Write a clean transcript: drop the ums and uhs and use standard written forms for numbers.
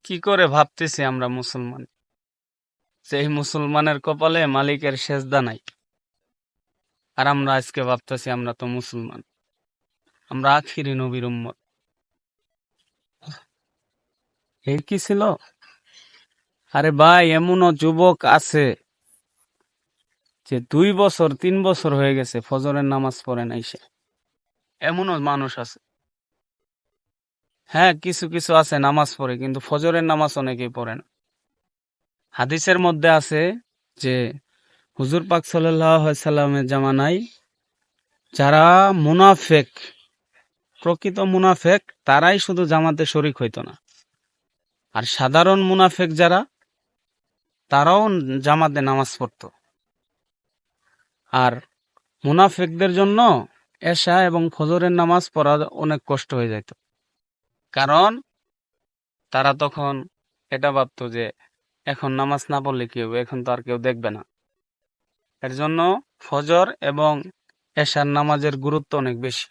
কি করে ভাবতেছি আমরা মুসলমান, সেই মুসলমানের কপালে মালিকের সেজদা নাই। আর আমরা আজকে ভাবতেছি আমরা তো মুসলমান, আমরা আখিরি নবীর উম্মত। এই কি ছিল? আরে ভাই, এমনও যুবক আছে যে 2 বছর 3 বছর হয়ে গেছে ফজরের নামাজ পড়ে নাই সে। এমনও মানুষ আছে। হ্যাঁ, কিছু কিছু আছে নামাজ পড়ে, কিন্তু ফজরের নামাজ অনেকেই পড়ে না। হাদিসের মধ্যে আছে যে হুজুর পাক সাল্লাল্লাহু আলাইহি সাল্লামের জামানায় যারা মুনাফেক, প্রকৃত মুনাফেক, তারাই শুধু জামাতে শরিক হইতো না। আর সাধারণ মুনাফেক যারা, তারাও জামাতে নামাজ পড়তো। আর মুনাফেকদের জন্য এশা এবং ফজরের নামাজ পড়া অনেক কষ্ট হয়ে যেত, কারণ তারা তখন এটা ভাবতো যে এখন নামাজ না পড়লে কি হবে, এখন তো আর কেউ দেখবে না। এর জন্য ফজর এবং এশার নামাজের গুরুত্ব অনেক বেশি।